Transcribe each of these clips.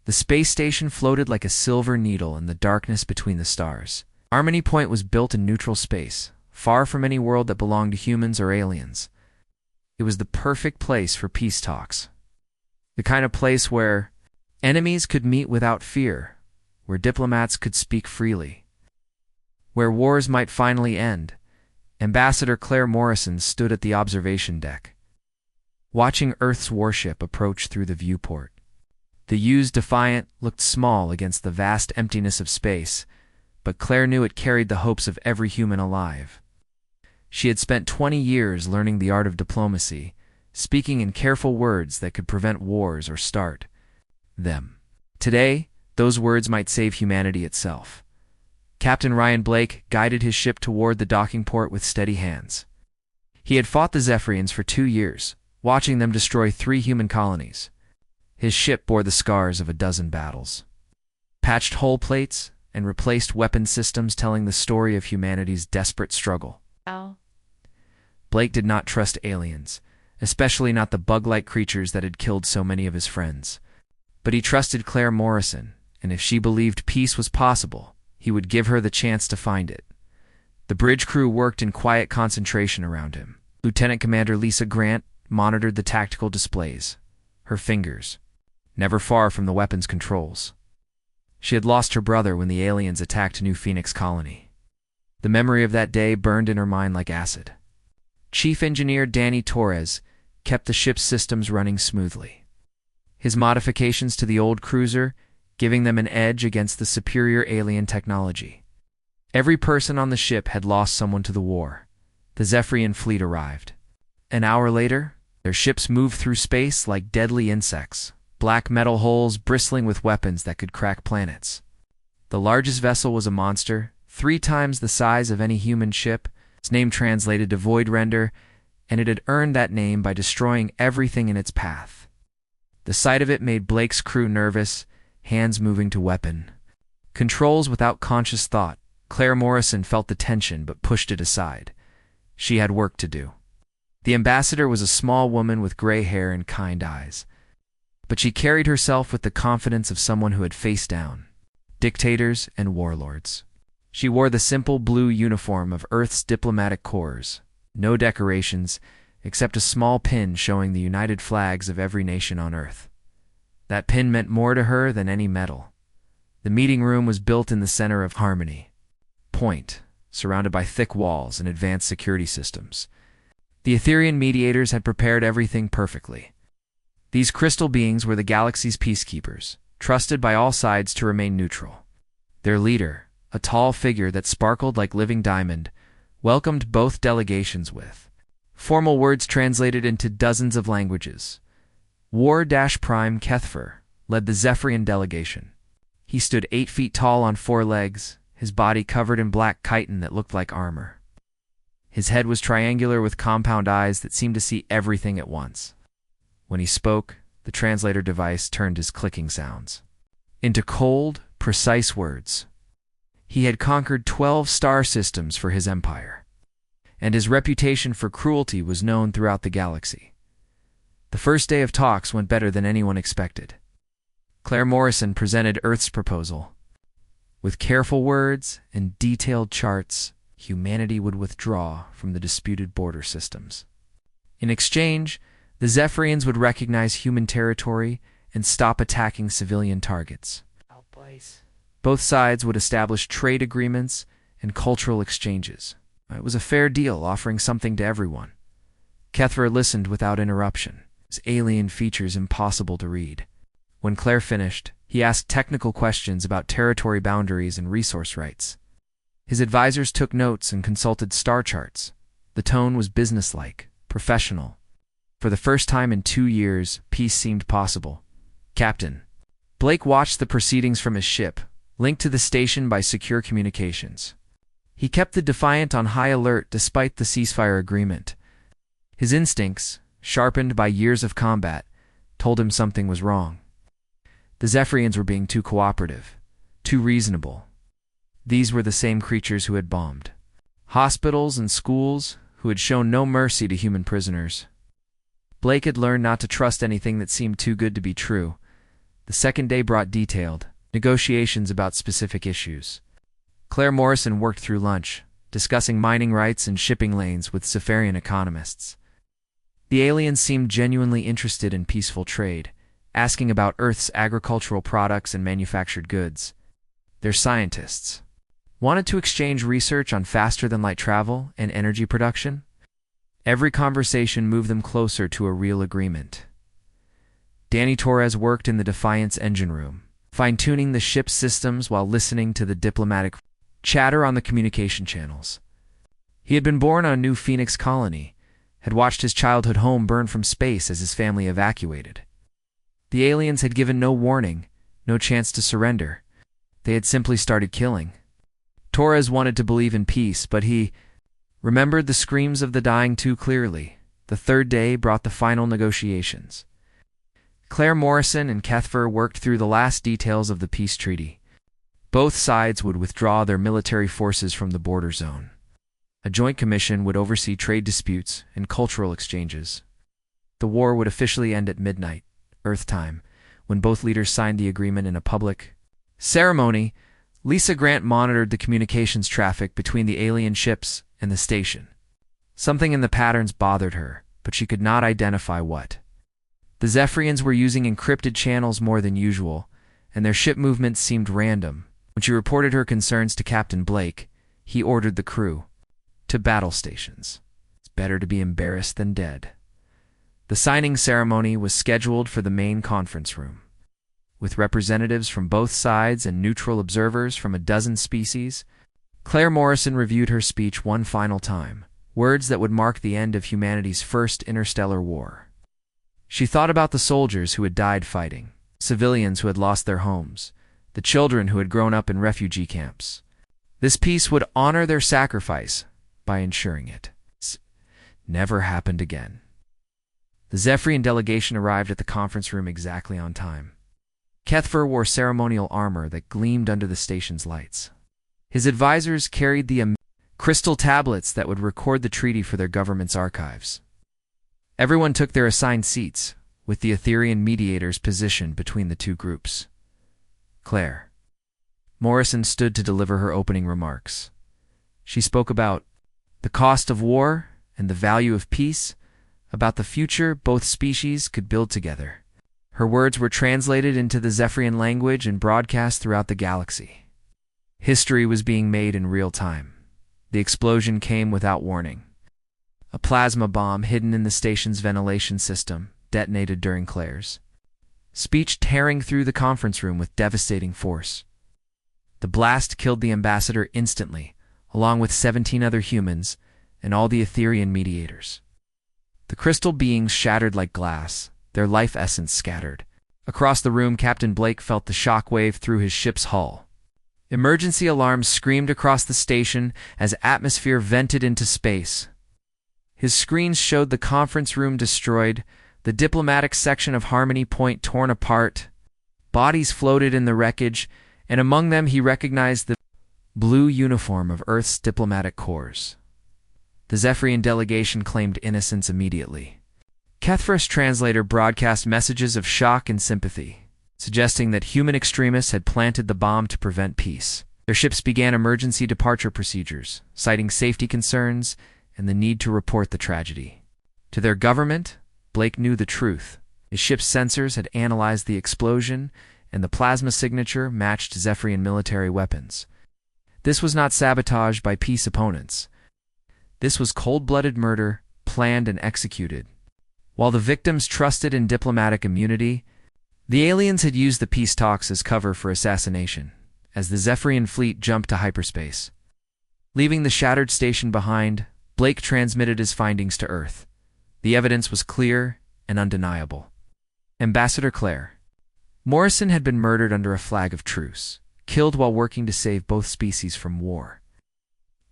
The space station floated like a silver needle in the darkness between the stars. Harmony Point was built in neutral space, far from any world that belonged to humans or aliens. It was the perfect place for peace talks. The kind of place where enemies could meet without fear, where diplomats could speak freely, where wars might finally end. Ambassador Claire Morrison stood at the observation deck, watching Earth's warship approach through the viewport. The used Defiant looked small against the vast emptiness of space, but Claire knew it carried the hopes of every human alive. She had spent 20 years learning the art of diplomacy, speaking in careful words that could prevent wars or start them. Today, those words might save humanity itself. Captain Ryan Blake guided his ship toward the docking port with steady hands. He had fought the Zephyrians for 2 years, watching them destroy 3 human colonies. His ship bore the scars of a dozen battles, patched hull plates, and replaced weapon systems telling the story of humanity's desperate struggle. Blake did not trust aliens, especially not the bug-like creatures that had killed so many of his friends. But he trusted Claire Morrison, and if she believed peace was possible, he would give her the chance to find it. The bridge crew worked in quiet concentration around him. Lieutenant Commander Lisa Grant monitored the tactical displays, her fingers never far from the weapons controls. She had lost her brother when the aliens attacked New Phoenix Colony. The memory of that day burned in her mind like acid. Chief Engineer Danny Torres kept the ship's systems running smoothly, his modifications to the old cruiser giving them an edge against the superior alien technology. Every person on the ship had lost someone to the war. The Zephyrian fleet arrived. An hour later, their ships moved through space like deadly insects, black metal holes bristling with weapons that could crack planets. The largest vessel was a monster, 3 times the size of any human ship. Its name translated to Void Render, and it had earned that name by destroying everything in its path. The sight of it made Blake's crew nervous, hands moving to weapon controls without conscious thought. Claire Morrison felt the tension but pushed it aside. She had work to do. The ambassador was a small woman with gray hair and kind eyes, but she carried herself with the confidence of someone who had faced down dictators and warlords. She wore the simple blue uniform of Earth's diplomatic corps, no decorations except a small pin showing the united flags of every nation on Earth. That pin meant more to her than any medal. The meeting room was built in the center of Harmony Point, surrounded by thick walls and advanced security systems. The Etherean mediators had prepared everything perfectly. These crystal beings were the galaxy's peacekeepers, trusted by all sides to remain neutral. Their leader, a tall figure that sparkled like living diamond, welcomed both delegations with formal words translated into dozens of languages. War-Prime Kethfer led the Zephyrian delegation. He stood 8 feet tall on 4 legs, his body covered in black chitin that looked like armor. His head was triangular with compound eyes that seemed to see everything at once. When he spoke, the translator device turned his clicking sounds into cold, precise words. He had conquered 12 star systems for his empire, and his reputation for cruelty was known throughout the galaxy. The first day of talks went better than anyone expected. Claire Morrison presented Earth's proposal. With careful words and detailed charts, humanity would withdraw from the disputed border systems. In exchange, the Zephyrians would recognize human territory and stop attacking civilian targets. Both sides would establish trade agreements and cultural exchanges. It was a fair deal, offering something to everyone. Kethfer listened without interruption, his alien features impossible to read. When Claire finished, he asked technical questions about territory boundaries and resource rights. His advisors took notes and consulted star charts. The tone was businesslike, professional. For the first time in 2 years, peace seemed possible. Captain. Blake watched the proceedings from his ship, linked to the station by secure communications. He kept the Defiant on high alert despite the ceasefire agreement. His instincts, sharpened by years of combat, told him something was wrong. The Zephyrians were being too cooperative, too reasonable. These were the same creatures who had bombed hospitals and schools, who had shown no mercy to human prisoners. Blake had learned not to trust anything that seemed too good to be true. The second day brought detailed negotiations about specific issues. Claire Morrison worked through lunch, discussing mining rights and shipping lanes with Sifarian economists. The aliens seemed genuinely interested in peaceful trade, asking about Earth's agricultural products and manufactured goods. Their scientists wanted to exchange research on faster-than-light travel and energy production. Every conversation moved them closer to a real agreement. Danny Torres worked in the Defiance engine room, fine-tuning the ship's systems while listening to the diplomatic chatter on the communication channels. He had been born on a new Phoenix colony, had watched his childhood home burn from space as his family evacuated. The aliens had given no warning, no chance to surrender. They had simply started killing. Torres wanted to believe in peace, but he remembered the screams of the dying too clearly. The third day brought the final negotiations. Claire Morrison and Kethfer worked through the last details of the peace treaty. Both sides would withdraw their military forces from the border zone. A joint commission would oversee trade disputes and cultural exchanges. The war would officially end at midnight, Earth time, when both leaders signed the agreement in a public ceremony. Lisa Grant monitored the communications traffic between the alien ships and the station. Something in the patterns bothered her, but she could not identify what. The Zephyrians were using encrypted channels more than usual, and their ship movements seemed random. When she reported her concerns to Captain Blake, he ordered the crew to battle stations. It's better to be embarrassed than dead. The signing ceremony was scheduled for the main conference room, with representatives from both sides and neutral observers from a dozen species. Claire Morrison reviewed her speech one final time, words that would mark the end of humanity's first interstellar war. She thought about the soldiers who had died fighting, civilians who had lost their homes, the children who had grown up in refugee camps. This peace would honor their sacrifice by ensuring it never happened again. The Zephyrian delegation arrived at the conference room exactly on time. Kethfer wore ceremonial armor that gleamed under the station's lights. His advisors carried the crystal tablets that would record the treaty for their government's archives. Everyone took their assigned seats, with the Etherian mediators positioned between the two groups. Claire Morrison stood to deliver her opening remarks. She spoke about the cost of war and the value of peace, about the future both species could build together. Her words were translated into the Zephyrian language and broadcast throughout the galaxy. History was being made in real time. The explosion came without warning. A plasma bomb hidden in the station's ventilation system detonated during Claire's speech, tearing through the conference room with devastating force. The blast killed the ambassador instantly, along with 17 other humans and all the Etherian mediators. The crystal beings shattered like glass, their life essence scattered. Across the room, Captain Blake felt the shock wave through his ship's hull. Emergency alarms screamed across the station as atmosphere vented into space. His screens showed the conference room destroyed, the diplomatic section of Harmony Point torn apart. Bodies floated in the wreckage, and among them he recognized the blue uniform of Earth's diplomatic corps. The Zephyrian delegation claimed innocence immediately. Kethfer's translator broadcast messages of shock and sympathy, suggesting that human extremists had planted the bomb to prevent peace. Their ships began emergency departure procedures, citing safety concerns and the need to report the tragedy. To their government, Blake knew the truth. His ship's sensors had analyzed the explosion, and the plasma signature matched Zephyrian military weapons. This was not sabotage by peace opponents. This was cold-blooded murder, planned and executed. While the victims trusted in diplomatic immunity, the aliens had used the peace talks as cover for assassination, as the Zephyrian fleet jumped to hyperspace. Leaving the shattered station behind, Blake transmitted his findings to Earth. The evidence was clear and undeniable. Ambassador Claire Morrison had been murdered under a flag of truce, killed while working to save both species from war.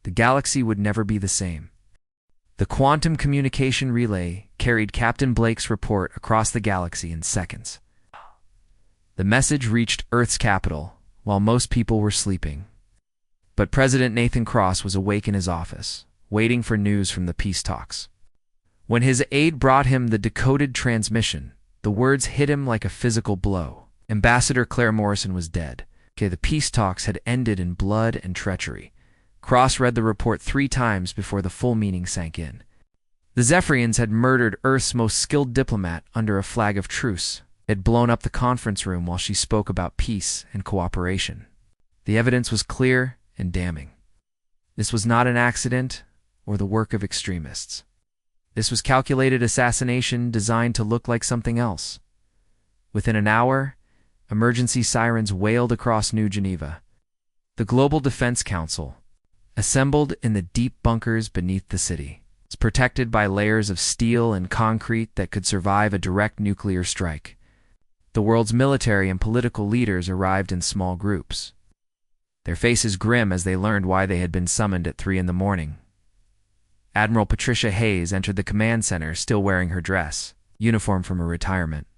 The galaxy would never be the same. The quantum communication relay carried Captain Blake's report across the galaxy in seconds. The message reached Earth's capital while most people were sleeping. But President Nathan Cross was awake in his office, waiting for news from the peace talks. When his aide brought him the decoded transmission, the words hit him like a physical blow. Ambassador Claire Morrison was dead. Okay, the peace talks had ended in blood and treachery. Cross read the report 3 times before the full meaning sank in. The Zephyrians had murdered Earth's most skilled diplomat under a flag of truce. Had blown up the conference room while she spoke about peace and cooperation. The evidence was clear and damning. This was not an accident or the work of extremists. This was calculated assassination designed to look like something else. Within an hour, emergency sirens wailed across New Geneva. The Global Defense Council, assembled in the deep bunkers beneath the city, was protected by layers of steel and concrete that could survive a direct nuclear strike. The world's military and political leaders arrived in small groups, their faces grim as they learned why they had been summoned at 3 in the morning. Admiral Patricia Hayes entered the command center still wearing her dress, uniform from her retirement.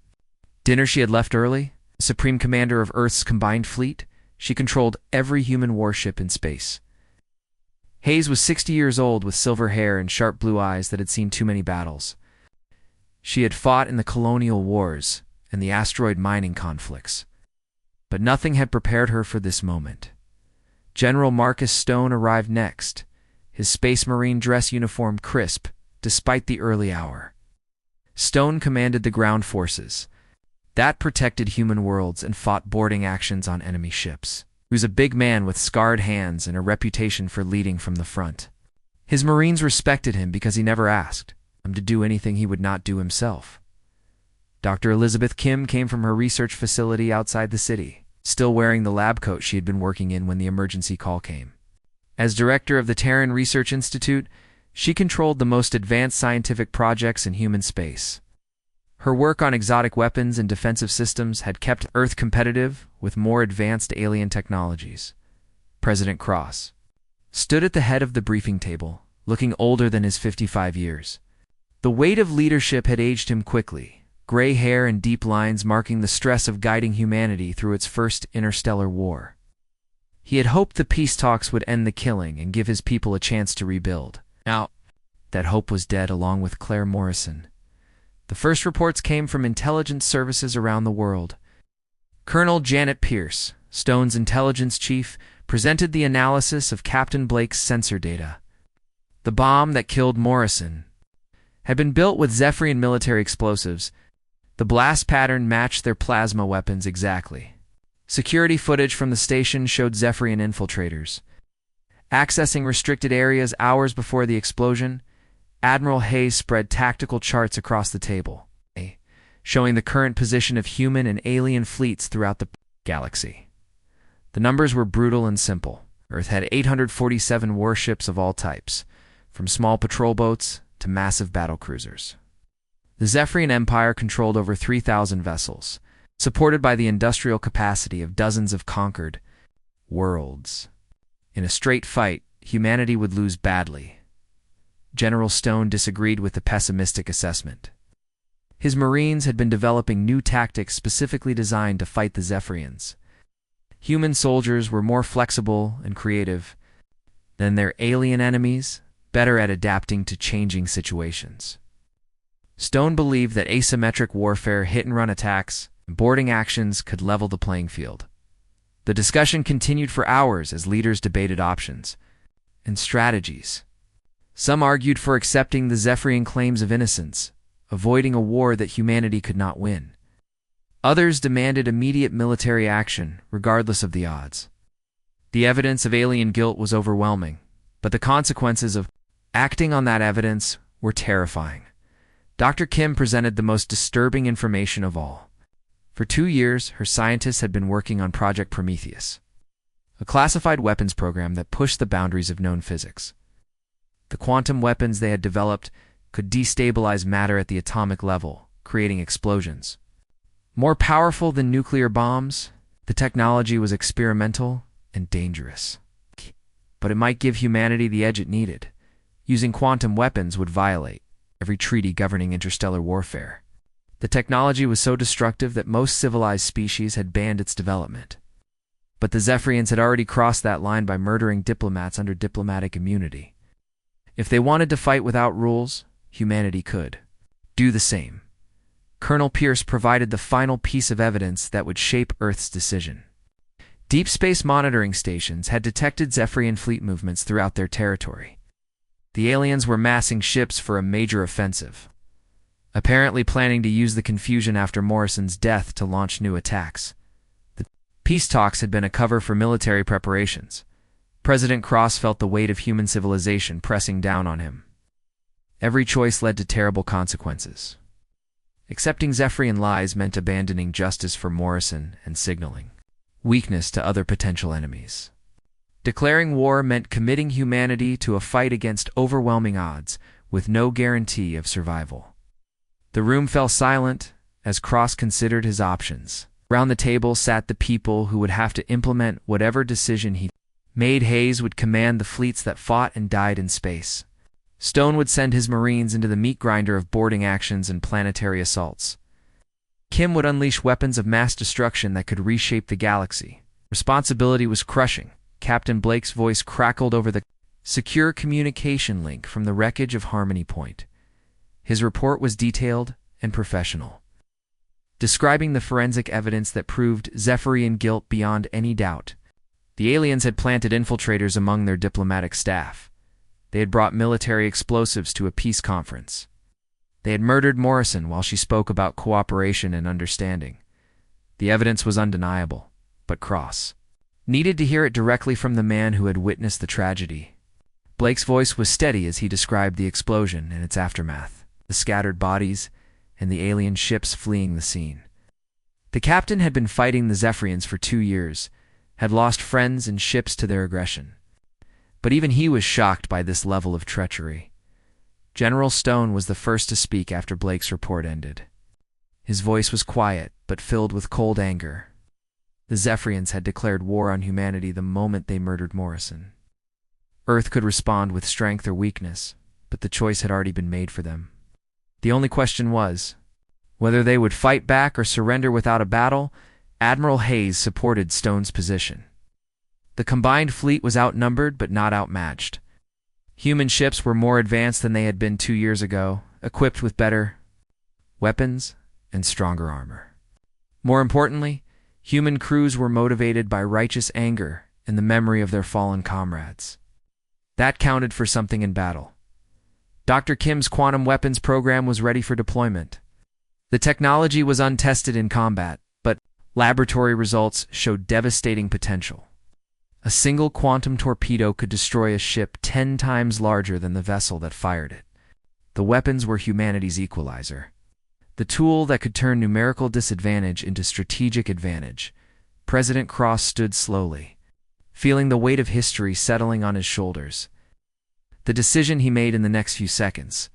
Dinner she had left early, Supreme Commander of Earth's combined fleet, she controlled every human warship in space. Hayes was 60 years old with silver hair and sharp blue eyes that had seen too many battles. She had fought in the colonial wars and the asteroid mining conflicts. But nothing had prepared her for this moment. General Marcus Stone arrived next, his Space Marine dress uniform crisp, despite the early hour. Stone commanded the ground forces. That protected human worlds and fought boarding actions on enemy ships. He was a big man with scarred hands and a reputation for leading from the front. His Marines respected him because he never asked them to do anything he would not do himself. Dr. Elizabeth Kim came from her research facility outside the city, still wearing the lab coat she had been working in when the emergency call came. As director of the Terran Research Institute, she controlled the most advanced scientific projects in human space. Her work on exotic weapons and defensive systems had kept Earth competitive with more advanced alien technologies. President Cross stood at the head of the briefing table, looking older than his 55 years. The weight of leadership had aged him quickly, gray hair and deep lines marking the stress of guiding humanity through its first interstellar war. He had hoped the peace talks would end the killing and give his people a chance to rebuild. Now, that hope was dead along with Claire Morrison. The first reports came from intelligence services around the world. Colonel Janet Pierce, Stone's intelligence chief, presented the analysis of Captain Blake's sensor data. The bomb that killed Morrison had been built with Zephyrian military explosives. The blast pattern matched their plasma weapons exactly. Security footage from the station showed Zephyrian infiltrators accessing restricted areas hours before the explosion. Admiral Hayes spread tactical charts across the table, showing the current position of human and alien fleets throughout the galaxy. The numbers were brutal and simple. Earth had 847 warships of all types, from small patrol boats to massive battlecruisers. The Zephyrian Empire controlled over 3,000 vessels, supported by the industrial capacity of dozens of conquered worlds. In a straight fight, humanity would lose badly. General Stone disagreed with the pessimistic assessment. His Marines had been developing new tactics specifically designed to fight the Zephyrians. Human soldiers were more flexible and creative than their alien enemies, better at adapting to changing situations. Stone believed that asymmetric warfare, hit-and-run attacks, and boarding actions could level the playing field. The discussion continued for hours as leaders debated options and strategies. Some argued for accepting the Zephyrian claims of innocence, avoiding a war that humanity could not win. Others demanded immediate military action, regardless of the odds. The evidence of alien guilt was overwhelming, but the consequences of acting on that evidence were terrifying. Dr. Kim presented the most disturbing information of all. For 2 years, her scientists had been working on Project Prometheus, a classified weapons program that pushed the boundaries of known physics. The quantum weapons they had developed could destabilize matter at the atomic level, creating explosions. More powerful than nuclear bombs, the technology was experimental and dangerous. But it might give humanity the edge it needed. Using quantum weapons would violate every treaty governing interstellar warfare. The technology was so destructive that most civilized species had banned its development. But the Zephyrians had already crossed that line by murdering diplomats under diplomatic immunity. If they wanted to fight without rules, humanity could do the same. Colonel Pierce provided the final piece of evidence that would shape Earth's decision. Deep space monitoring stations had detected Zephyrian fleet movements throughout their territory. The aliens were massing ships for a major offensive, apparently planning to use the confusion after Morrison's death to launch new attacks. The peace talks had been a cover for military preparations. President Cross felt the weight of human civilization pressing down on him. Every choice led to terrible consequences. Accepting Zephyrian lies meant abandoning justice for Morrison and signaling weakness to other potential enemies. Declaring war meant committing humanity to a fight against overwhelming odds with no guarantee of survival. The room fell silent as Cross considered his options. Around the table sat the people who would have to implement whatever decision he made. Hayes would command the fleets that fought and died in space. Stone would send his Marines into the meat grinder of boarding actions and planetary assaults. Kim would unleash weapons of mass destruction that could reshape the galaxy. Responsibility was crushing. Captain Blake's voice crackled over the secure communication link from the wreckage of Harmony Point. His report was detailed and professional, describing the forensic evidence that proved Zephyrian guilt beyond any doubt. The aliens had planted infiltrators among their diplomatic staff. They had brought military explosives to a peace conference. They had murdered Morrison while she spoke about cooperation and understanding. The evidence was undeniable, but Cross needed to hear it directly from the man who had witnessed the tragedy. Blake's voice was steady as he described the explosion and its aftermath, the scattered bodies, and the alien ships fleeing the scene. The captain had been fighting the Zephyrians for 2 years, had lost friends and ships to their aggression. But even he was shocked by this level of treachery. General Stone was the first to speak after Blake's report ended. His voice was quiet, but filled with cold anger. The Zephyrians had declared war on humanity the moment they murdered Morrison. Earth could respond with strength or weakness, but the choice had already been made for them. The only question was whether they would fight back or surrender without a battle. Admiral Hayes supported Stone's position. The combined fleet was outnumbered but not outmatched. Human ships were more advanced than they had been 2 years ago, equipped with better weapons and stronger armor. More importantly, human crews were motivated by righteous anger and the memory of their fallen comrades. That counted for something in battle. Dr. Kim's quantum weapons program was ready for deployment. The technology was untested in combat, but laboratory results showed devastating potential. A single quantum torpedo could destroy a ship 10 times larger than the vessel that fired it. The weapons were humanity's equalizer, the tool that could turn numerical disadvantage into strategic advantage. President Cross stood slowly, feeling the weight of history settling on his shoulders. The decision he made in the next few seconds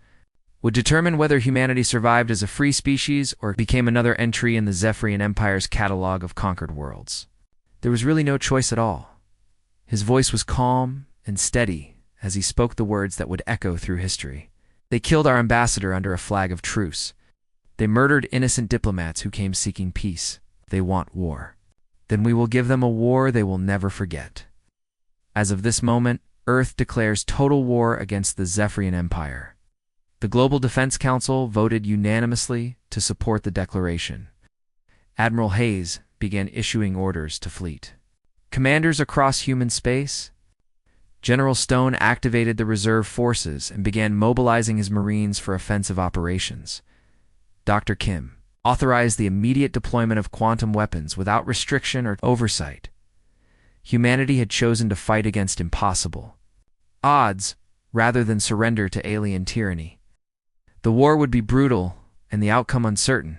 would determine whether humanity survived as a free species or became another entry in the Zephyrian Empire's catalog of conquered worlds. There was really no choice at all. His voice was calm and steady as he spoke the words that would echo through history. They killed our ambassador under a flag of truce. They murdered innocent diplomats who came seeking peace. They want war. Then we will give them a war they will never forget. As of this moment, Earth declares total war against the Zephyrian Empire. The Global Defense Council voted unanimously to support the declaration. Admiral Hayes began issuing orders to fleet commanders across human space. General Stone activated the reserve forces and began mobilizing his Marines for offensive operations. Dr. Kim authorized the immediate deployment of quantum weapons without restriction or oversight. Humanity had chosen to fight against impossible odds rather than surrender to alien tyranny. The war would be brutal and the outcome uncertain,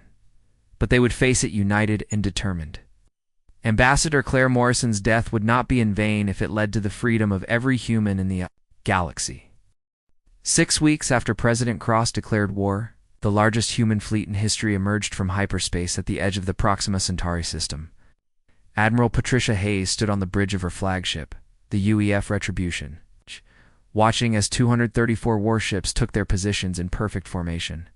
but they would face it united and determined. Ambassador Claire Morrison's death would not be in vain if it led to the freedom of every human in the galaxy. 6 weeks after President Cross declared war, the largest human fleet in history emerged from hyperspace at the edge of the Proxima Centauri system. Admiral Patricia Hayes stood on the bridge of her flagship, the UEF Retribution, watching as 234 warships took their positions in perfect formation.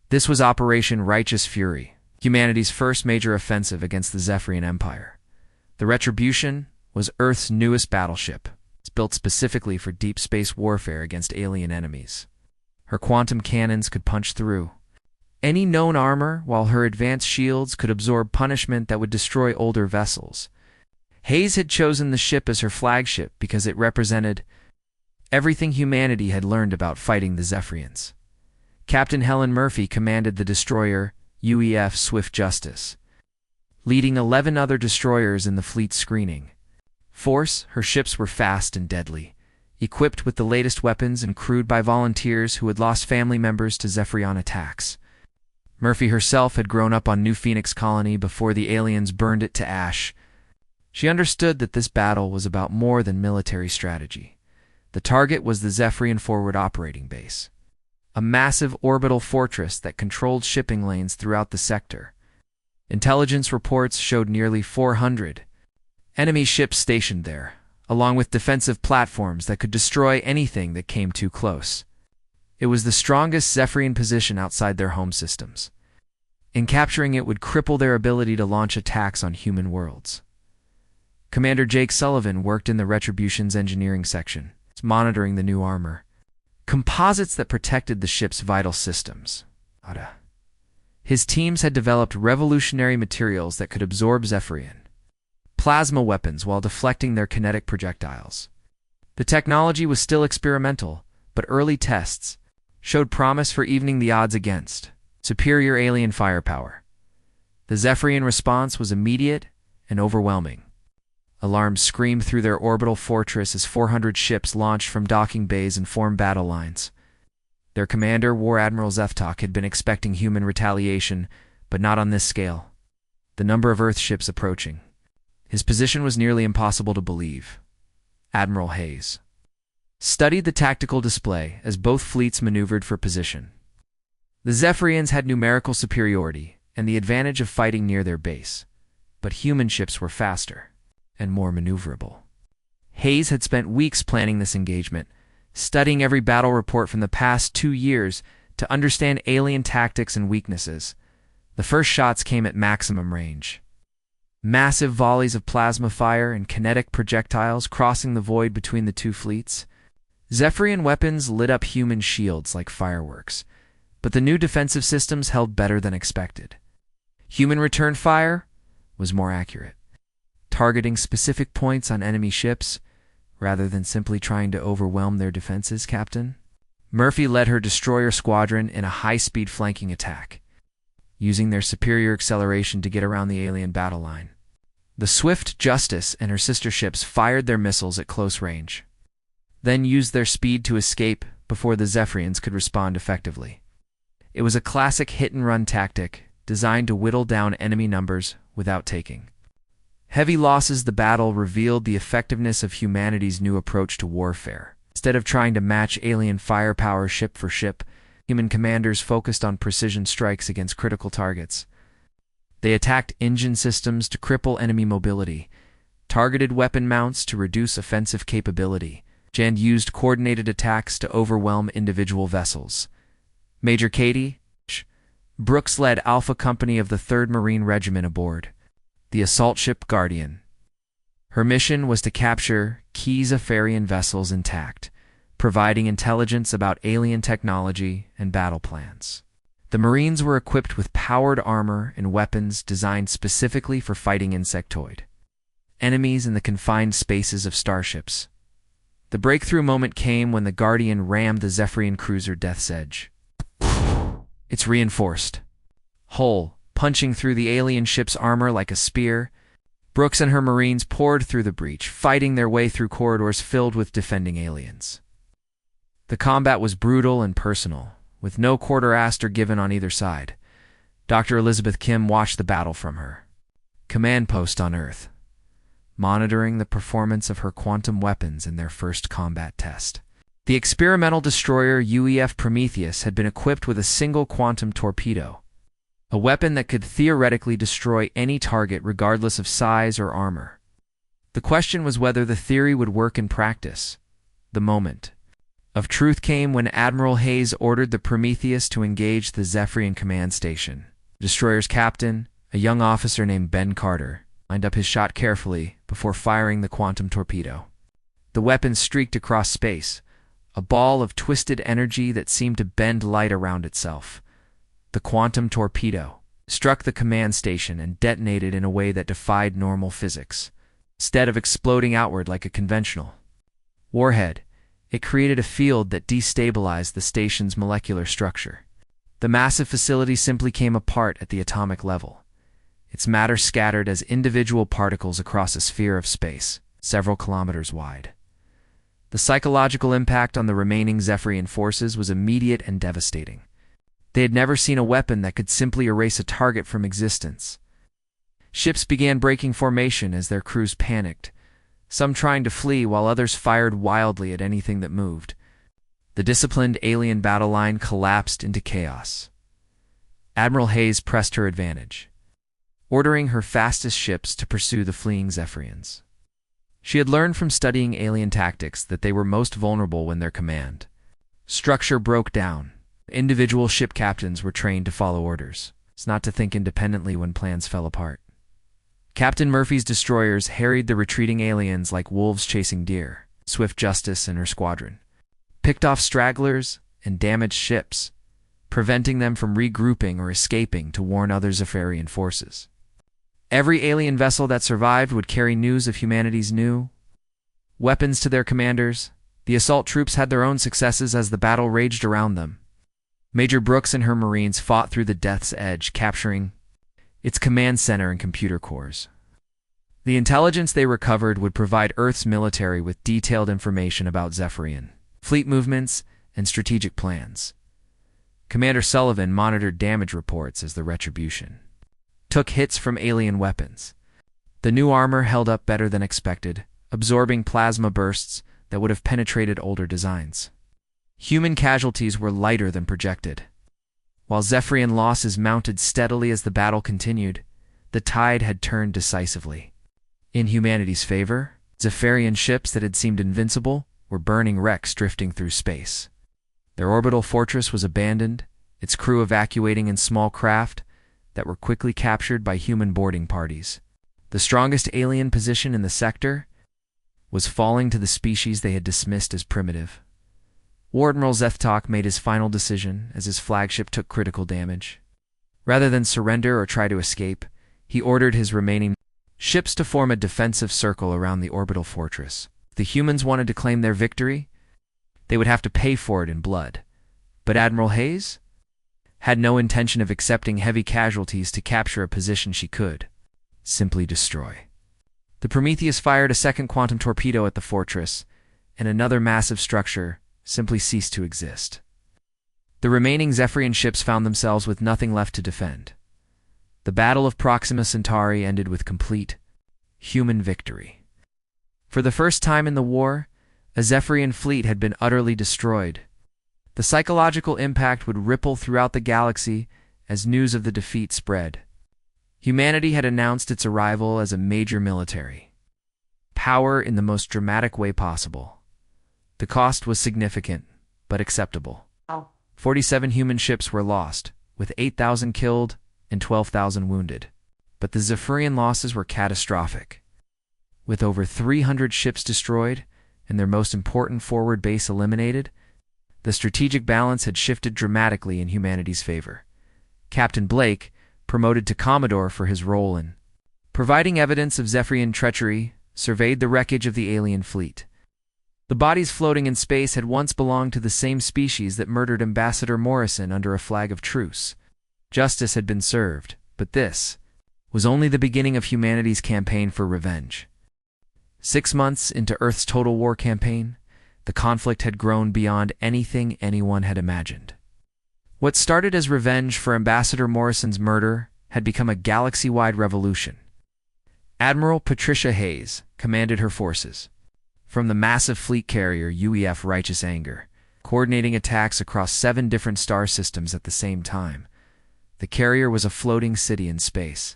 This was Operation Righteous Fury, humanity's first major offensive against the Zephyrian Empire. The Retribution was Earth's newest battleship. It's built specifically for deep space warfare against alien enemies. Her quantum cannons could punch through any known armor, while her advanced shields could absorb punishment that would destroy older vessels. Hayes had chosen the ship as her flagship because it represented everything humanity had learned about fighting the Zephyrians. Captain Helen Murphy commanded the destroyer UEF Swift Justice, leading 11 other destroyers in the fleet's screening force. Her ships were fast and deadly, equipped with the latest weapons and crewed by volunteers who had lost family members to Zephyrian attacks. Murphy herself had grown up on New Phoenix Colony before the aliens burned it to ash. She understood that this battle was about more than military strategy. The target was the Zephyrian Forward Operating Base, a massive orbital fortress that controlled shipping lanes throughout the sector. Intelligence reports showed nearly 400 enemy ships stationed there, along with defensive platforms that could destroy anything that came too close. It was the strongest Zephyrian position outside their home systems, and capturing it would cripple their ability to launch attacks on human worlds. Commander Jake Sullivan worked in the Retribution's engineering section, monitoring the new armor, composites that protected the ship's vital systems. His teams had developed revolutionary materials that could absorb Zephyrian plasma weapons while deflecting their kinetic projectiles. The technology was still experimental, but early tests showed promise for evening the odds against superior alien firepower. The Zephyrian response was immediate and overwhelming. Alarms screamed through their orbital fortress as 400 ships launched from docking bays and formed battle lines. Their commander, War Admiral Zeftok, had been expecting human retaliation, but not on this scale. The number of Earth ships approaching. His position was nearly impossible to believe. Admiral Hayes studied the tactical display as both fleets maneuvered for position. The Zephyrians had numerical superiority and the advantage of fighting near their base, but human ships were faster and more maneuverable. Hayes had spent weeks planning this engagement, studying every battle report from the past 2 years to understand alien tactics and weaknesses. The first shots came at maximum range. Massive volleys of plasma fire and kinetic projectiles crossing the void between the two fleets. Zephyrian weapons lit up human shields like fireworks, but the new defensive systems held better than expected. Human return fire was more accurate, targeting specific points on enemy ships rather than simply trying to overwhelm their defenses, Captain. Murphy led her destroyer squadron in a high-speed flanking attack, using their superior acceleration to get around the alien battle line. The Swift Justice and her sister ships fired their missiles at close range, then used their speed to escape before the Zephyrians could respond effectively. It was a classic hit-and-run tactic designed to whittle down enemy numbers without taking heavy losses. The battle revealed the effectiveness of humanity's new approach to warfare. Instead of trying to match alien firepower ship for ship, human commanders focused on precision strikes against critical targets. They attacked engine systems to cripple enemy mobility, targeted weapon mounts to reduce offensive capability, and used coordinated attacks to overwhelm individual vessels. Major Katie Brooks led Alpha Company of the 3rd Marine Regiment aboard the assault ship Guardian. Her mission was to capture key Zephyrian vessels intact, providing intelligence about alien technology and battle plans. The Marines were equipped with powered armor and weapons designed specifically for fighting insectoid enemies in the confined spaces of starships. The breakthrough moment came when the Guardian rammed the Zephyrian cruiser Death's Edge, its reinforced hull punching through the alien ship's armor like a spear. Brooks and her Marines poured through the breach, fighting their way through corridors filled with defending aliens. The combat was brutal and personal, with no quarter-aster given on either side. Dr. Elizabeth Kim watched the battle from her command post on Earth, monitoring the performance of her quantum weapons in their first combat test. The experimental destroyer UEF Prometheus had been equipped with a single quantum torpedo, a weapon that could theoretically destroy any target regardless of size or armor. The question was whether the theory would work in practice. The moment of truth came when Admiral Hayes ordered the Prometheus to engage the Zephyrian command station. The destroyer's captain, a young officer named Ben Carter, lined up his shot carefully before firing the quantum torpedo. The weapon streaked across space, a ball of twisted energy that seemed to bend light around itself. The quantum torpedo struck the command station and detonated in a way that defied normal physics. Instead of exploding outward like a conventional warhead, it created a field that destabilized the station's molecular structure. The massive facility simply came apart at the atomic level. Its matter scattered as individual particles across a sphere of space, several kilometers wide. The psychological impact on the remaining Zephyrian forces was immediate and devastating. They had never seen a weapon that could simply erase a target from existence. Ships began breaking formation as their crews panicked, some trying to flee while others fired wildly at anything that moved. The disciplined alien battle line collapsed into chaos. Admiral Hayes pressed her advantage, ordering her fastest ships to pursue the fleeing Zephyrians. She had learned from studying alien tactics that they were most vulnerable when their command structure broke down. Individual ship captains were trained to follow orders, not to think independently when plans fell apart. Captain Murphy's destroyers harried the retreating aliens like wolves chasing deer. Swift Justice and her squadron picked off stragglers and damaged ships, preventing them from regrouping or escaping to warn other Zephyrian forces. Every alien vessel that survived would carry news of humanity's new weapons to their commanders. The assault troops had their own successes as the battle raged around them. Major Brooks and her Marines fought through the Death's Edge, capturing its command center and computer cores. The intelligence they recovered would provide Earth's military with detailed information about Zephyrian fleet movements and strategic plans. Commander Sullivan monitored damage reports as the Retribution took hits from alien weapons. The new armor held up better than expected, absorbing plasma bursts that would have penetrated older designs. Human casualties were lighter than projected. While Zephyrian losses mounted steadily as the battle continued, the tide had turned decisively. In humanity's favor, Zephyrian ships that had seemed invincible were burning wrecks drifting through space. Their orbital fortress was abandoned, its crew evacuating in small craft that were quickly captured by human boarding parties. The strongest alien position in the sector was falling to the species they had dismissed as primitive. War Admiral Zethtok made his final decision as his flagship took critical damage. Rather than surrender or try to escape, he ordered his remaining ships to form a defensive circle around the orbital fortress. If the humans wanted to claim their victory, they would have to pay for it in blood. But Admiral Hayes had no intention of accepting heavy casualties to capture a position she could simply destroy. The Prometheus fired a second quantum torpedo at the fortress, and another massive structure simply ceased to exist. The remaining Zephyrian ships found themselves with nothing left to defend. The Battle of Proxima Centauri ended with complete human victory. For the first time in the war, a Zephyrian fleet had been utterly destroyed. The psychological impact would ripple throughout the galaxy as news of the defeat spread. Humanity had announced its arrival as a major military power in the most dramatic way possible. The cost was significant, but acceptable. 47 human ships were lost, with 8,000 killed and 12,000 wounded. But the Zephyrian losses were catastrophic. With over 300 ships destroyed and their most important forward base eliminated, the strategic balance had shifted dramatically in humanity's favor. Captain Blake, promoted to Commodore for his role in providing evidence of Zephyrian treachery, surveyed the wreckage of the alien fleet. The bodies floating in space had once belonged to the same species that murdered Ambassador Morrison under a flag of truce. Justice had been served, but this was only the beginning of humanity's campaign for revenge. 6 months into Earth's total war campaign, the conflict had grown beyond anything anyone had imagined. What started as revenge for Ambassador Morrison's murder had become a galaxy-wide revolution. Admiral Patricia Hayes commanded her forces. From the massive fleet carrier UEF Righteous Anger, coordinating attacks across 7 different star systems at the same time, the carrier was a floating city in space,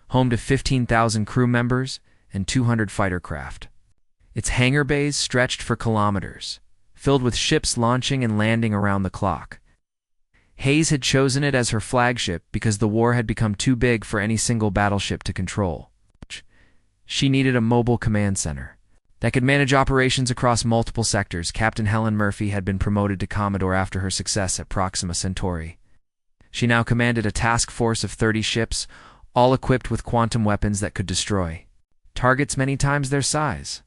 home to 15,000 crew members and 200 fighter craft. Its hangar bays stretched for kilometers, filled with ships launching and landing around the clock. Hayes had chosen it as her flagship because the war had become too big for any single battleship to control. She needed a mobile command center that could manage operations across multiple sectors. Captain Helen Murphy had been promoted to Commodore after her success at Proxima Centauri. She now commanded a task force of 30 ships, all equipped with quantum weapons that could destroy targets many times their size.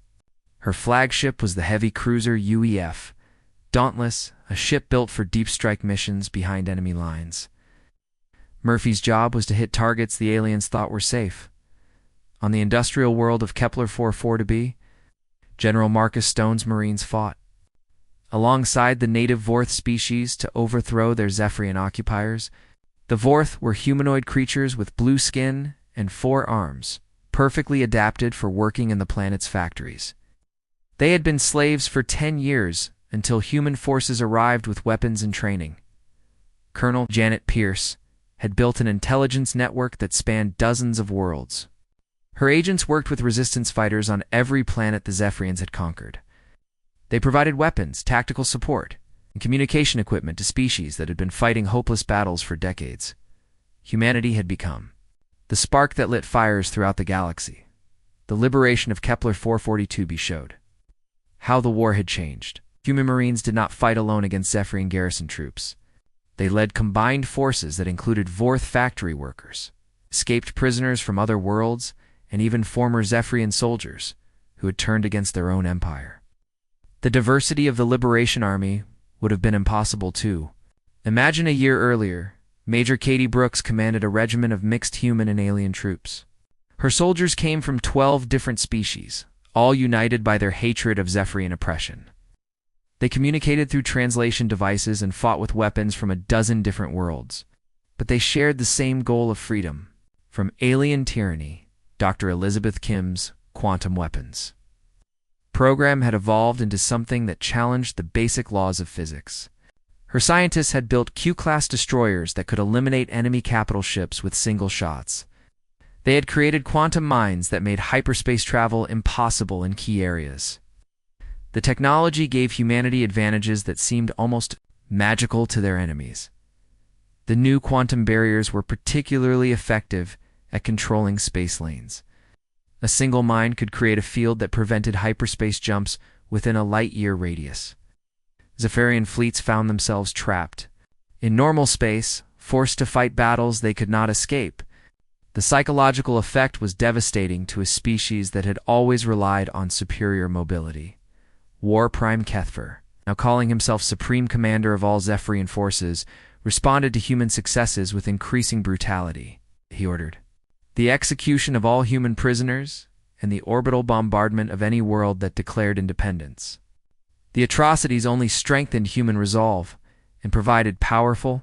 Her flagship was the heavy cruiser UEF, Dauntless, a ship built for deep strike missions behind enemy lines. Murphy's job was to hit targets the aliens thought were safe. On the industrial world of Kepler 442b, General Marcus Stone's Marines fought alongside the native Vorth species to overthrow their Zephyrian occupiers. The Vorth were humanoid creatures with blue skin and 4 arms, perfectly adapted for working in the planet's factories. They had been slaves for 10 years until human forces arrived with weapons and training. Colonel Janet Pierce had built an intelligence network that spanned dozens of worlds. Her agents worked with resistance fighters on every planet the Zephyrians had conquered. They provided weapons, tactical support, and communication equipment to species that had been fighting hopeless battles for decades. Humanity had become the spark that lit fires throughout the galaxy. The liberation of Kepler 442b showed how the war had changed. Human Marines did not fight alone against Zephyrian garrison troops. They led combined forces that included Vorth factory workers, escaped prisoners from other worlds, and even former Zephyrian soldiers who had turned against their own empire. The diversity of the Liberation Army would have been impossible too. Imagine a year earlier, Major Katie Brooks commanded a regiment of mixed human and alien troops. Her soldiers came from 12 different species, all united by their hatred of Zephyrian oppression. They communicated through translation devices and fought with weapons from a dozen different worlds. But they shared the same goal of freedom, from alien tyranny, Dr. Elizabeth Kim's quantum weapons. Program had evolved into something that challenged the basic laws of physics. Her scientists had built Q-class destroyers that could eliminate enemy capital ships with single shots. They had created quantum mines that made hyperspace travel impossible in key areas. The technology gave humanity advantages that seemed almost magical to their enemies. The new quantum barriers were particularly effective at controlling space lanes. A single mine could create a field that prevented hyperspace jumps within a light-year radius. Zephyrian fleets found themselves trapped in normal space, forced to fight battles they could not escape. The psychological effect was devastating to a species that had always relied on superior mobility. War Prime Kethfer, now calling himself Supreme Commander of all Zephyrian forces, responded to human successes with increasing brutality. He ordered the execution of all human prisoners and the orbital bombardment of any world that declared independence. The atrocities only strengthened human resolve and provided powerful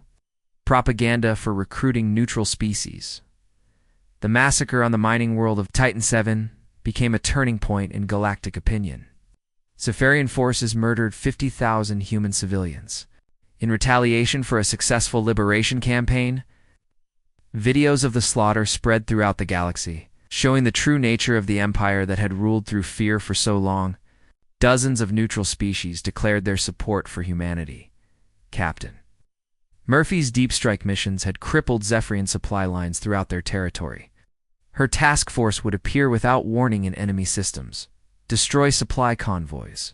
propaganda for recruiting neutral species. The massacre on the mining world of Titan 7 became a turning point in galactic opinion. Zephyrian forces murdered 50,000 human civilians. In retaliation for a successful liberation campaign, videos of the slaughter spread throughout the galaxy, showing the true nature of the empire that had ruled through fear for so long. Dozens of neutral species declared their support for humanity. Captain Murphy's deep strike missions had crippled Zephyrian supply lines throughout their territory. Her task force would appear without warning in enemy systems, destroy supply convoys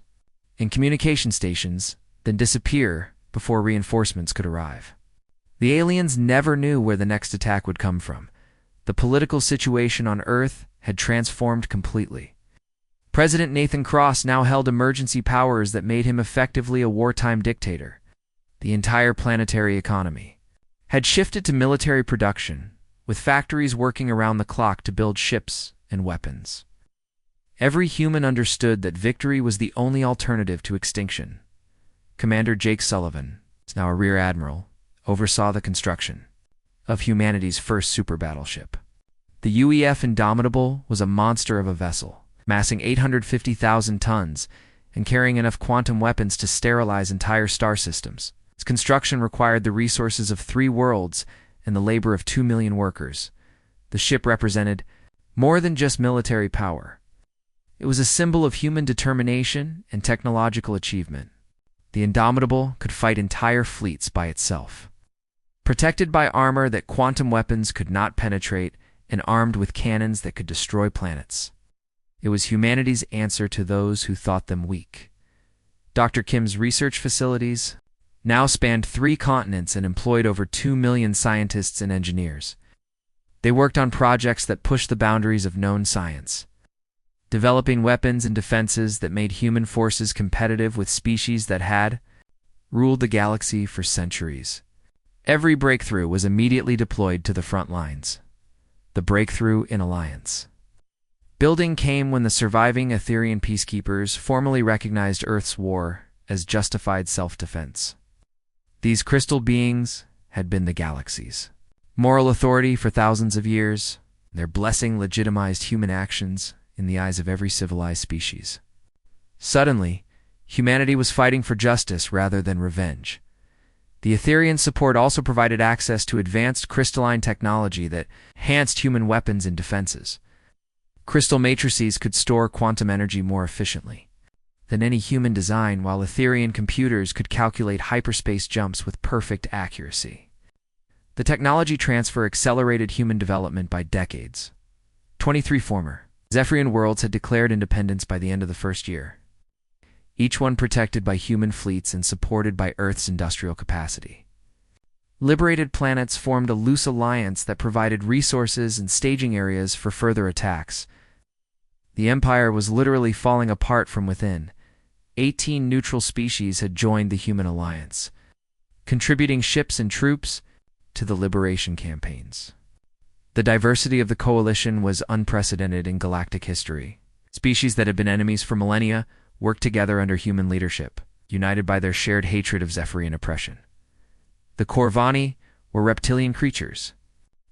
and communication stations, then disappear before reinforcements could arrive. The aliens never knew where the next attack would come from. The political situation on Earth had transformed completely. President Nathan Cross now held emergency powers that made him effectively a wartime dictator. The entire planetary economy had shifted to military production, with factories working around the clock to build ships and weapons. Every human understood that victory was the only alternative to extinction. Commander Jake Sullivan, now a rear admiral, oversaw the construction of humanity's first super battleship. The UEF Indomitable was a monster of a vessel, massing 850,000 tons and carrying enough quantum weapons to sterilize entire star systems. Its construction required the resources of 3 worlds and the labor of 2 million workers. The ship represented more than just military power. It was a symbol of human determination and technological achievement. The Indomitable could fight entire fleets by itself. Protected by armor that quantum weapons could not penetrate and armed with cannons that could destroy planets. It was humanity's answer to those who thought them weak. Dr. Kim's research facilities, now spanned 3 continents and employed over 2 million scientists and engineers. They worked on projects that pushed the boundaries of known science, developing weapons and defenses that made human forces competitive with species that had ruled the galaxy for centuries. Every breakthrough was immediately deployed to the front lines. The breakthrough in alliance building came when the surviving Etherian peacekeepers formally recognized Earth's war as justified self-defense. These crystal beings had been the galaxy's moral authority for thousands of years. Their blessing legitimized human actions in the eyes of every civilized species. Suddenly, humanity was fighting for justice rather than revenge. The Etherian support also provided access to advanced crystalline technology that enhanced human weapons and defenses. Crystal matrices could store quantum energy more efficiently than any human design, while Etherian computers could calculate hyperspace jumps with perfect accuracy. The technology transfer accelerated human development by decades. 23 former Zephyrian worlds had declared independence by the end of the first year, each one protected by human fleets and supported by Earth's industrial capacity. Liberated planets formed a loose alliance that provided resources and staging areas for further attacks. The Empire was literally falling apart from within. 18 neutral species had joined the human alliance, contributing ships and troops to the liberation campaigns. The diversity of the coalition was unprecedented in galactic history. Species that had been enemies for millennia worked together under human leadership, united by their shared hatred of Zephyrian oppression. The Corvani were reptilian creatures,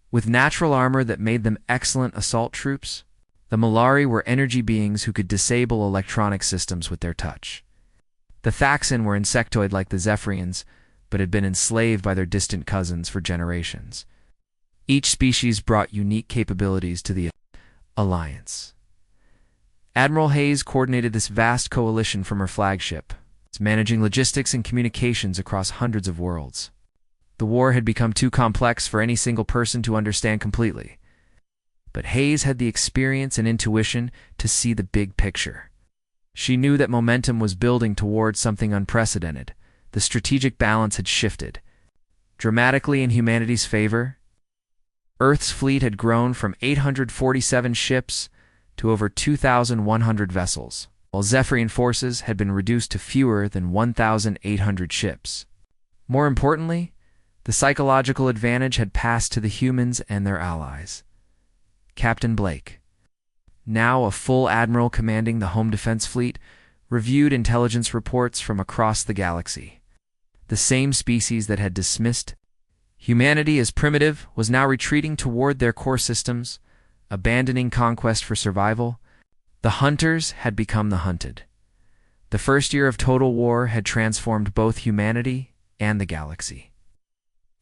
with natural armor that made them excellent assault troops. The Malari were energy beings who could disable electronic systems with their touch. The Thaxan were insectoid like the Zephyrians, but had been enslaved by their distant cousins for generations. Each species brought unique capabilities to the alliance. Admiral Hayes coordinated this vast coalition from her flagship, managing logistics and communications across hundreds of worlds. The war had become too complex for any single person to understand completely, but Hayes had the experience and intuition to see the big picture. She knew that momentum was building towards something unprecedented. The strategic balance had shifted dramatically in humanity's favor. Earth's fleet had grown from 847 ships to over 2,100 vessels, while Zephyrian forces had been reduced to fewer than 1,800 ships. More importantly, the psychological advantage had passed to the humans and their allies. Captain Blake, now a full admiral commanding the Home Defense Fleet, reviewed intelligence reports from across the galaxy. The same species that had dismissed humanity as primitive was now retreating toward their core systems, abandoning conquest for survival. The hunters had become the hunted. The first year of total war had transformed both humanity and the galaxy.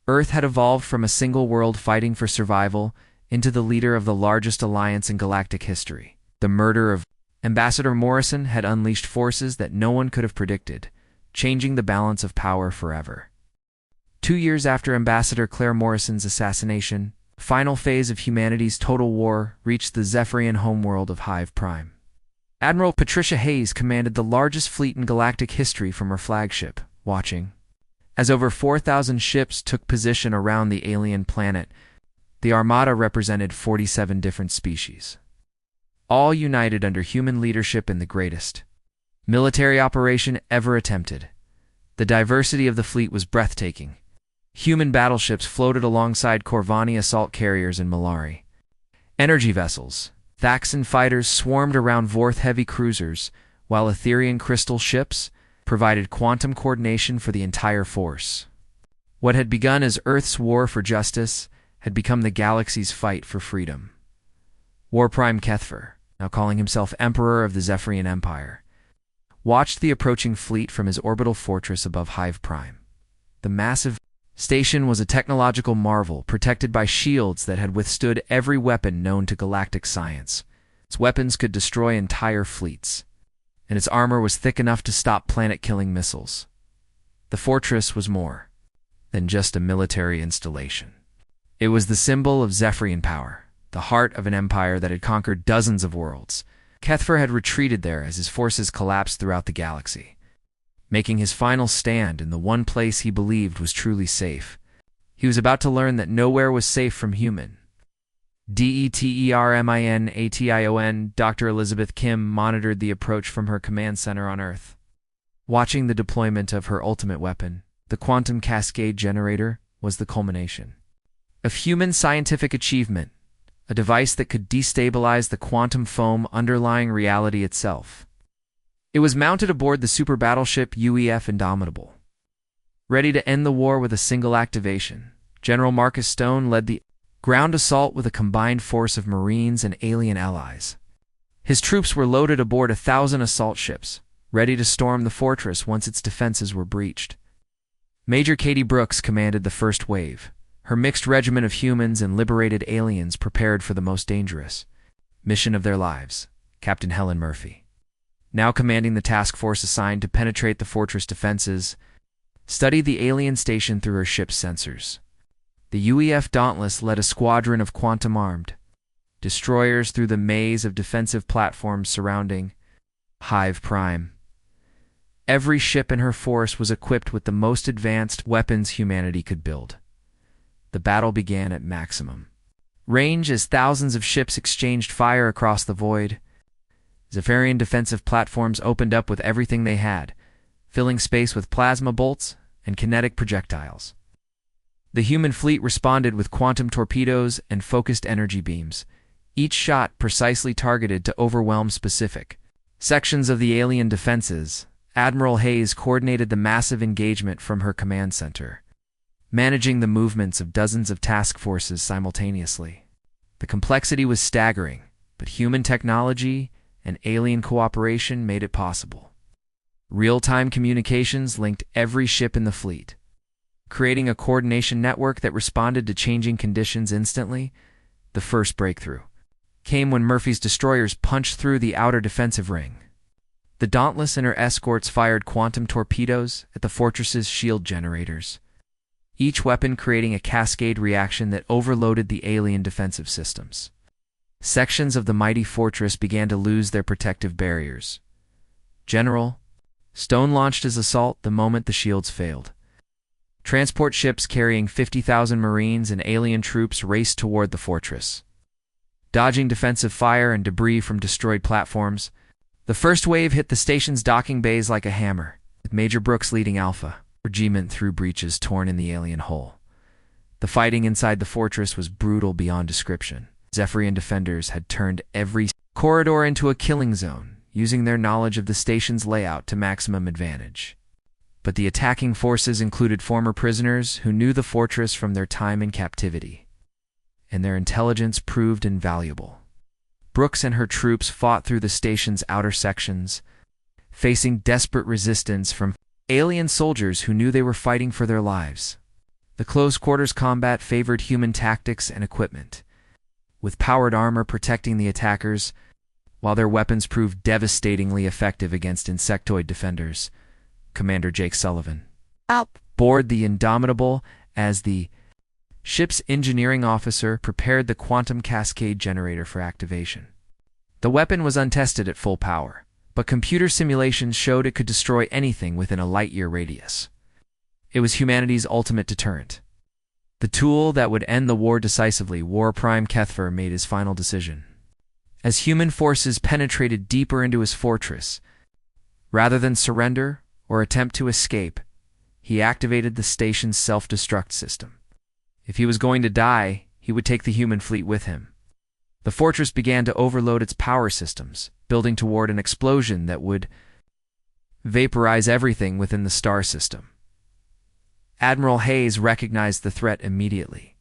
Earth had evolved from a single world fighting for survival into the leader of the largest alliance in galactic history. The murder of Ambassador Morrison had unleashed forces that no one could have predicted, changing the balance of power forever. 2 years after Ambassador Claire Morrison's assassination, the final phase of humanity's total war reached the Zephyrian homeworld of Hive Prime. Admiral Patricia Hayes commanded the largest fleet in galactic history from her flagship, watching as over 4,000 ships took position around the alien planet. The Armada represented 47 different species, all united under human leadership in the greatest military operation ever attempted. The diversity of the fleet was breathtaking. Human battleships floated alongside Corvani assault carriers and Malari. Energy vessels, Thaxan fighters swarmed around Vorth heavy cruisers, while Etherian crystal ships provided quantum coordination for the entire force. What had begun as Earth's war for justice had become the galaxy's fight for freedom. War Prime Kethfer, now calling himself Emperor of the Zephyrian Empire, watched the approaching fleet from his orbital fortress above Hive Prime. The massive station was a technological marvel, protected by shields that had withstood every weapon known to galactic science. Its weapons could destroy entire fleets, and its armor was thick enough to stop planet-killing missiles. The fortress was more than just a military installation. It was the symbol of Zephyrian power, the heart of an empire that had conquered dozens of worlds. Kethfer had retreated there as his forces collapsed throughout the galaxy. making his final stand in the one place he believed was truly safe. He was about to learn that nowhere was safe from human. DETERMINATION. Dr. Elizabeth Kim monitored the approach from her command center on Earth. Watching the deployment of her ultimate weapon, the quantum cascade generator, was the culmination of human scientific achievement, a device that could destabilize the quantum foam underlying reality itself. It was mounted aboard the super battleship UEF Indomitable. Ready to end the war with a single activation, General Marcus Stone led the ground assault with a combined force of Marines and alien allies. His troops were loaded aboard 1,000 assault ships, ready to storm the fortress once its defenses were breached. Major Katie Brooks commanded the first wave. Her mixed regiment of humans and liberated aliens prepared for the most dangerous mission of their lives. Captain Helen Murphy, now commanding the task force assigned to penetrate the fortress defenses, studied the alien station through her ship's sensors. The UEF Dauntless led a squadron of quantum-armed destroyers through the maze of defensive platforms surrounding Hive Prime. Every ship in her force was equipped with the most advanced weapons humanity could build. The battle began at maximum range as thousands of ships exchanged fire across the void. Zephyrian defensive platforms opened up with everything they had, filling space with plasma bolts and kinetic projectiles. The human fleet responded with quantum torpedoes and focused energy beams, each shot precisely targeted to overwhelm specific sections of the alien defenses. Admiral Hayes coordinated the massive engagement from her command center, managing the movements of dozens of task forces simultaneously. The complexity was staggering, but human technology and alien cooperation made it possible. Real-time communications linked every ship in the fleet, creating a coordination network that responded to changing conditions instantly. The first breakthrough came when Murphy's destroyers punched through the outer defensive ring. The Dauntless and her escorts fired quantum torpedoes at the fortress's shield generators, each weapon creating a cascade reaction that overloaded the alien defensive systems. Sections of the mighty fortress began to lose their protective barriers. General Stone launched his assault the moment the shields failed. Transport ships carrying 50,000 Marines and alien troops raced toward the fortress, dodging defensive fire and debris from destroyed platforms. The first wave hit the station's docking bays like a hammer, with Major Brooks leading Alpha Regiment through breaches torn in the alien hull. The fighting inside the fortress was brutal beyond description. Zephyrian defenders had turned every corridor into a killing zone, using their knowledge of the station's layout to maximum advantage. But the attacking forces included former prisoners who knew the fortress from their time in captivity, and their intelligence proved invaluable. Brooks and her troops fought through the station's outer sections, facing desperate resistance from alien soldiers who knew they were fighting for their lives. The close-quarters combat favored human tactics and equipment, with powered armor protecting the attackers, while their weapons proved devastatingly effective against insectoid defenders. Commander Jake Sullivan outboard the Indomitable as the ship's engineering officer prepared the quantum cascade generator for activation. The weapon was untested at full power, but computer simulations showed it could destroy anything within a light-year radius. It was humanity's ultimate deterrent, the tool that would end the war decisively. War Prime Kethfer made his final decision. As human forces penetrated deeper into his fortress, rather than surrender or attempt to escape, he activated the station's self-destruct system. If he was going to die, he would take the human fleet with him. The fortress began to overload its power systems, building toward an explosion that would vaporize everything within the star system. Admiral Hayes recognized the threat immediately.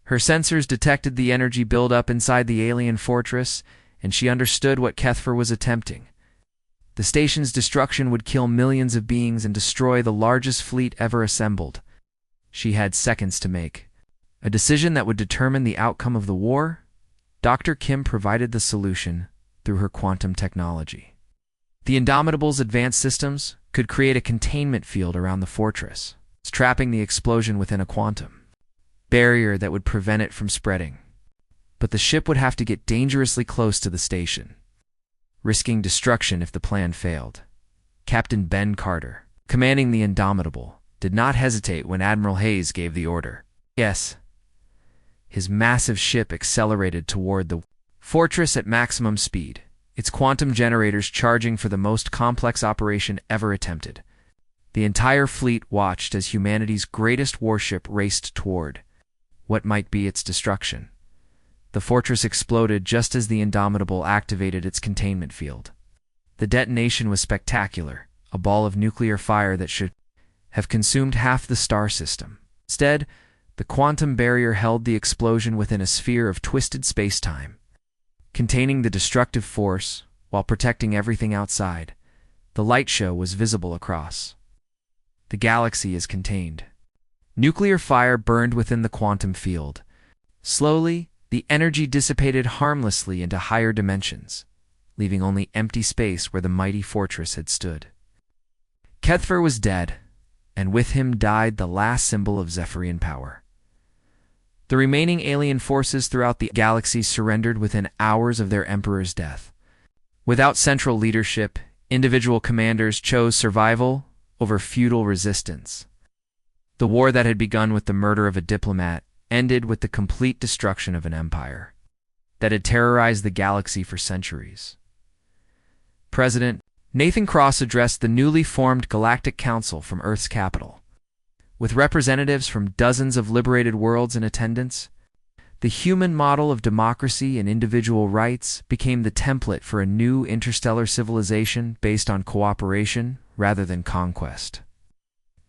Her sensors detected the energy buildup inside the alien fortress, and she understood what Kethfer was attempting. The station's destruction would kill millions of beings and destroy the largest fleet ever assembled. She had seconds to make a decision that would determine the outcome of the war. Dr. Kim provided the solution through her quantum technology. The Indomitable's advanced systems could create a containment field around the fortress, trapping the explosion within a quantum barrier that would prevent it from spreading. But the ship would have to get dangerously close to the station, risking destruction if the plan failed. Captain Ben Carter, commanding the Indomitable, did not hesitate when Admiral Hayes gave the order. Yes. His massive ship accelerated toward the fortress at maximum speed, its quantum generators charging for the most complex operation ever attempted. The entire fleet watched as humanity's greatest warship raced toward what might be its destruction. The fortress exploded just as the Indomitable activated its containment field. The detonation was spectacular, a ball of nuclear fire that should have consumed half the star system. Instead, the quantum barrier held the explosion within a sphere of twisted space-time, containing the destructive force while protecting everything outside. The light show was visible across. The galaxy is contained. Nuclear fire burned within the quantum field. Slowly, the energy dissipated harmlessly into higher dimensions, leaving only empty space where the mighty fortress had stood. Kethfer was dead, and with him died the last symbol of Zephyrian power. The remaining alien forces throughout the galaxy surrendered within hours of their emperor's death. Without central leadership, individual commanders chose survival over feudal resistance. The war that had begun with the murder of a diplomat ended with the complete destruction of an empire that had terrorized the galaxy for centuries. President Nathan Cross addressed the newly formed Galactic Council from Earth's capital. With representatives from dozens of liberated worlds in attendance, the human model of democracy and individual rights became the template for a new interstellar civilization based on cooperation rather than conquest.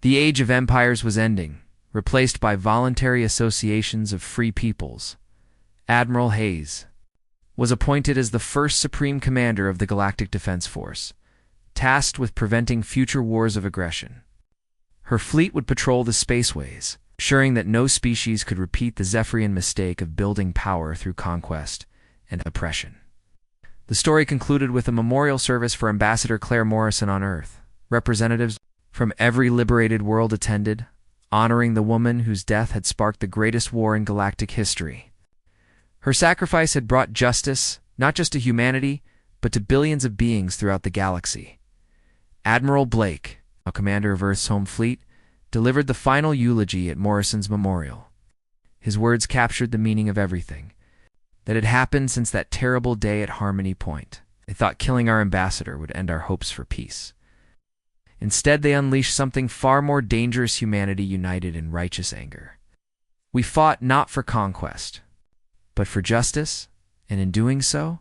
The age of empires was ending, replaced by voluntary associations of free peoples. Admiral Hayes was appointed as the first supreme commander of the Galactic Defense Force, tasked with preventing future wars of aggression. Her fleet would patrol the spaceways, ensuring that no species could repeat the Zephyrian mistake of building power through conquest and oppression. The story concluded with a memorial service for Ambassador Claire Morrison on Earth. Representatives from every liberated world attended, honoring the woman whose death had sparked the greatest war in galactic history. Her sacrifice had brought justice, not just to humanity, but to billions of beings throughout the galaxy. Admiral Blake, a commander of Earth's home fleet, delivered the final eulogy at Morrison's memorial. His words captured the meaning of everything that had happened since that terrible day at Harmony Point. They thought killing our ambassador would end our hopes for peace. Instead, they unleashed something far more dangerous: humanity united in righteous anger. We fought not for conquest, but for justice, and in doing so,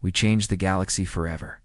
we changed the galaxy forever.